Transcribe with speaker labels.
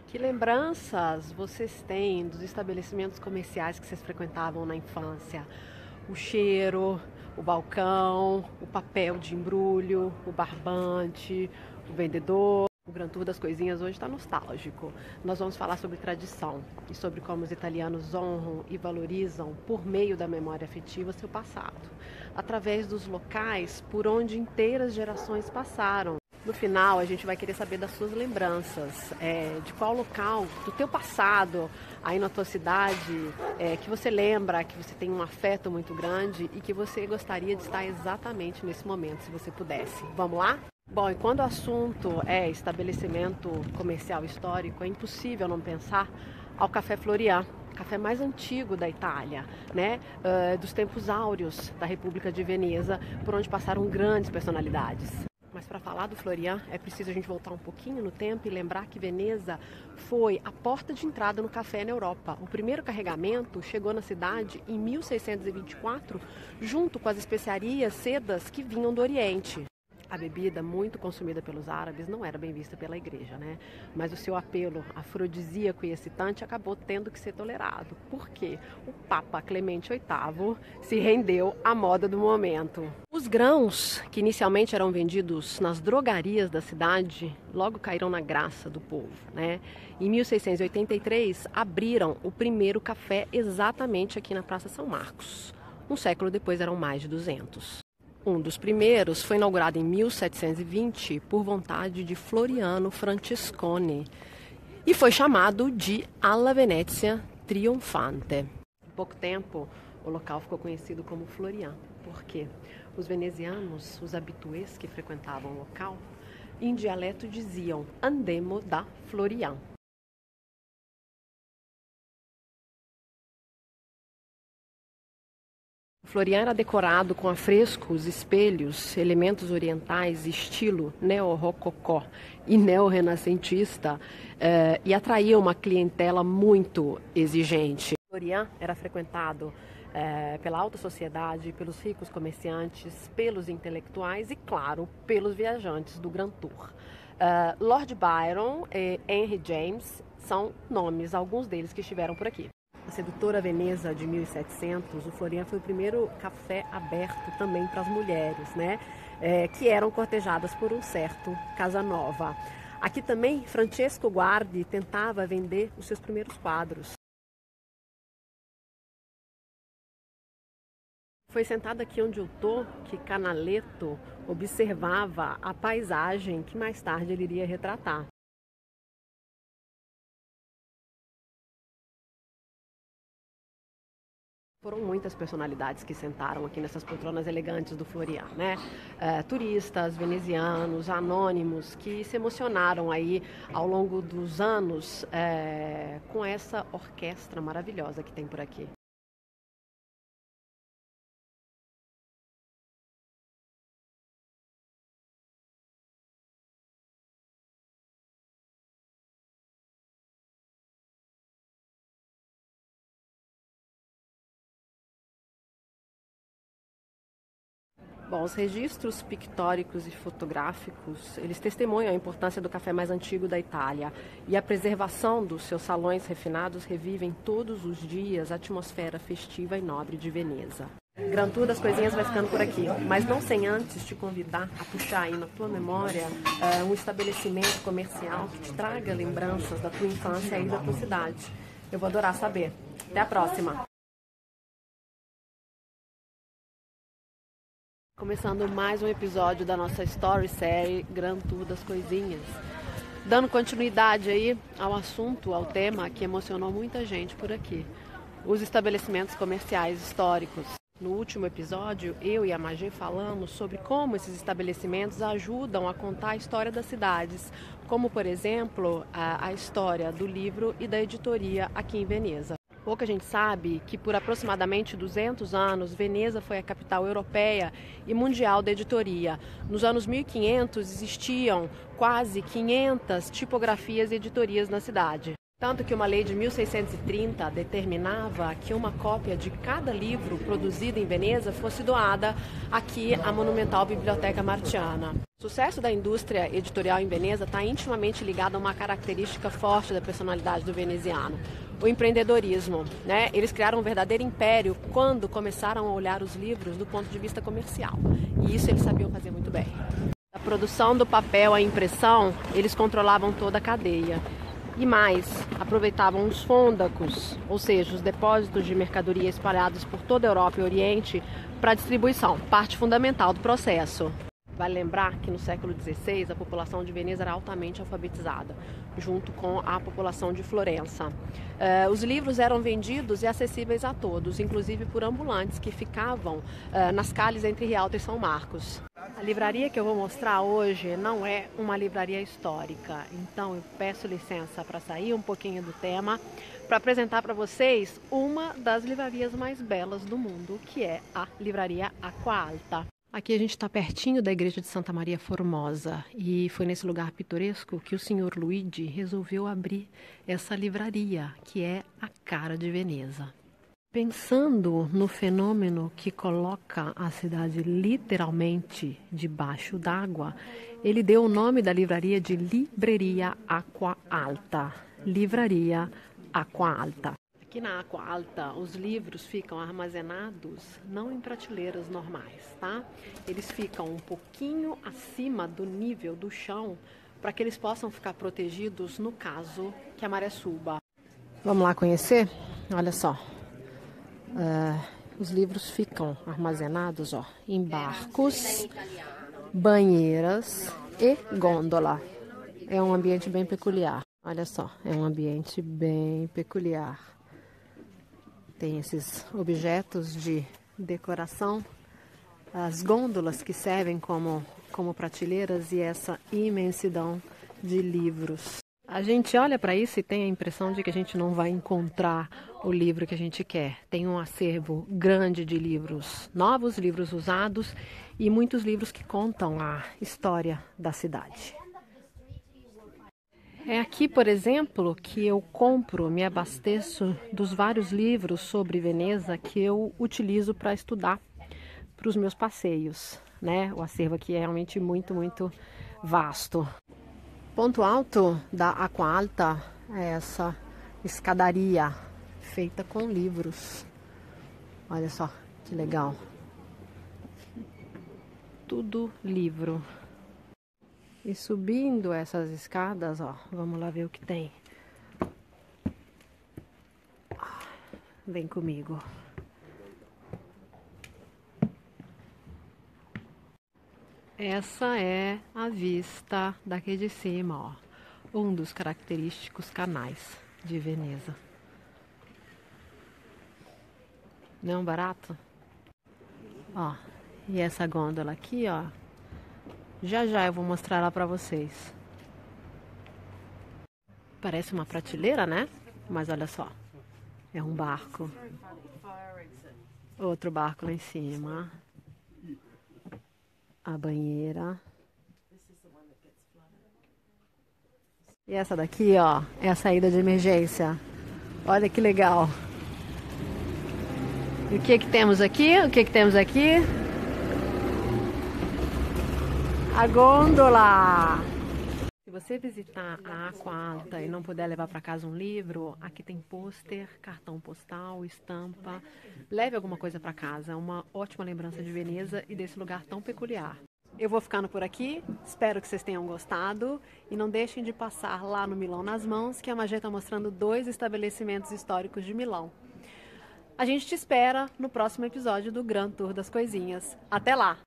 Speaker 1: Que lembranças vocês têm dos estabelecimentos comerciais que vocês frequentavam na infância? O cheiro, o balcão, o papel de embrulho, o barbante, o vendedor. O Gran Tour das Coisinhas hoje está nostálgico. Nós vamos falar sobre tradição e sobre como os italianos honram e valorizam, por meio da memória afetiva, seu passado, através dos locais por onde inteiras gerações passaram. No final, a gente vai querer saber das suas lembranças, de qual local do teu passado, aí na tua cidade, que você lembra, que você tem um afeto muito grande e que você gostaria de estar exatamente nesse momento, se você pudesse. Vamos lá? Bom, e quando o assunto é estabelecimento comercial histórico, é impossível não pensar ao Café Florian, café mais antigo da Itália, né? Dos tempos áureos da República de Veneza, por onde passaram grandes personalidades. Mas para falar do Florian, é preciso a gente voltar um pouquinho no tempo e lembrar que Veneza foi a porta de entrada no café na Europa. O primeiro carregamento chegou na cidade em 1624, junto com as especiarias sedas que vinham do Oriente. A bebida, muito consumida pelos árabes, não era bem vista pela igreja, né? Mas o seu apelo afrodisíaco e excitante acabou tendo que ser tolerado. Por quê? O Papa Clemente VIII se rendeu à moda do momento. Os grãos, que inicialmente eram vendidos nas drogarias da cidade, logo caíram na graça do povo, né? Em 1683, abriram o primeiro café exatamente aqui na Praça São Marcos. Um século depois, eram mais de 200. Um dos primeiros foi inaugurado em 1720 por vontade de Floriano Francesconi e foi chamado de Alla Venezia Trionfante. Em pouco tempo, o local ficou conhecido como Florian. Por quê? Os venezianos, os habituês que frequentavam o local, em dialeto diziam "Andemo da Florian". O Florian era decorado com afrescos, espelhos, elementos orientais, estilo neo-rococó e neo-renascentista, e atraía uma clientela muito exigente. O Florian era frequentado pela alta sociedade, pelos ricos comerciantes, pelos intelectuais e, claro, pelos viajantes do Grand Tour. Lord Byron e Henry James são nomes, alguns deles que estiveram por aqui. A sedutora Veneza de 1700, o Florian foi o primeiro café aberto também para as mulheres, né? Que eram cortejadas por um certo Casanova. Aqui também, Francesco Guardi tentava vender os seus primeiros quadros. Foi sentado aqui onde eu estou que Canaletto observava a paisagem que mais tarde ele iria retratar. Foram muitas personalidades que sentaram aqui nessas poltronas elegantes do Florian, né? Turistas, venezianos, anônimos, que se emocionaram aí ao longo dos anos com essa orquestra maravilhosa que tem por aqui. Bom, os registros pictóricos e fotográficos, eles testemunham a importância do café mais antigo da Itália e a preservação dos seus salões refinados revivem todos os dias a atmosfera festiva e nobre de Veneza. Gran Tour das Coisinhas vai ficando por aqui, mas não sem antes te convidar a puxar aí na tua memória um estabelecimento comercial que te traga lembranças da tua infância aí da tua cidade. Eu vou adorar saber. Até a próxima! Começando mais um episódio da nossa story série Gran Tour das Coisinhas. Dando continuidade aí ao assunto, ao tema que emocionou muita gente por aqui. Os estabelecimentos comerciais históricos. No último episódio, eu e a Magê falamos sobre como esses estabelecimentos ajudam a contar a história das cidades, como, por exemplo, a história do livro e da editoria aqui em Veneza. Pouca gente sabe que por aproximadamente 200 anos, Veneza foi a capital europeia e mundial da editoria. Nos anos 1500 existiam quase 500 tipografias e editorias na cidade. Tanto que uma lei de 1630 determinava que uma cópia de cada livro produzido em Veneza fosse doada aqui à monumental Biblioteca Martiana. O sucesso da indústria editorial em Veneza está intimamente ligado a uma característica forte da personalidade do veneziano, o empreendedorismo, né? Eles criaram um verdadeiro império quando começaram a olhar os livros do ponto de vista comercial, e isso eles sabiam fazer muito bem. A produção do papel, a impressão, eles controlavam toda a cadeia. E mais, aproveitavam os fôndacos, ou seja, os depósitos de mercadoria espalhados por toda a Europa e Oriente para distribuição, parte fundamental do processo. Vale lembrar que no século XVI a população de Veneza era altamente alfabetizada, junto com a população de Florença. Os livros eram vendidos e acessíveis a todos, inclusive por ambulantes que ficavam nas calles entre Rialto e São Marcos. A livraria que eu vou mostrar hoje não é uma livraria histórica, então eu peço licença para sair um pouquinho do tema, para apresentar para vocês uma das livrarias mais belas do mundo, que é a Livraria Acqua Alta. Aqui a gente está pertinho da igreja de Santa Maria Formosa e foi nesse lugar pitoresco que o senhor Luigi resolveu abrir essa livraria, que é a cara de Veneza. Pensando no fenômeno que coloca a cidade literalmente debaixo d'água, ele deu o nome da livraria de Libreria Acqua Alta. Livraria Acqua Alta. Aqui na Acqua Alta, os livros ficam armazenados não em prateleiras normais, tá? Eles ficam um pouquinho acima do nível do chão para que eles possam ficar protegidos no caso que a maré suba. Vamos lá conhecer? Olha só. Os livros ficam armazenados em barcos, banheiras e gôndola. É um ambiente bem peculiar. Olha só, é um ambiente bem peculiar. Tem esses objetos de decoração, as gôndolas que servem como prateleiras e essa imensidão de livros. A gente olha para isso e tem a impressão de que a gente não vai encontrar o livro que a gente quer. Tem um acervo grande de livros novos, livros usados e muitos livros que contam a história da cidade. É aqui, por exemplo, que eu compro, me abasteço dos vários livros sobre Veneza que eu utilizo para estudar para os meus passeios, né? O acervo aqui é realmente muito, muito vasto. Ponto alto da Acqua Alta é essa escadaria feita com livros. Olha só que legal. Tudo livro. E subindo essas escadas, vamos lá ver o que tem. Vem comigo. Essa é a vista daqui de cima, um dos característicos canais de Veneza. Não é barato? E essa gôndola aqui, já eu vou mostrar ela para vocês. Parece uma prateleira, né? Mas olha só, é um barco. Outro barco lá em cima. A banheira. E essa daqui, é a saída de emergência. Olha que legal. E o que temos aqui? O que temos aqui? A gôndola! Se você visitar a Acqua Alta e não puder levar para casa um livro, aqui tem pôster, cartão postal, estampa. Leve alguma coisa para casa, uma ótima lembrança de Veneza e desse lugar tão peculiar. Eu vou ficando por aqui, espero que vocês tenham gostado e não deixem de passar lá no Milão nas Mãos, que a Magé está mostrando 2 estabelecimentos históricos de Milão. A gente te espera no próximo episódio do Grand Tour das Coisinhas. Até lá!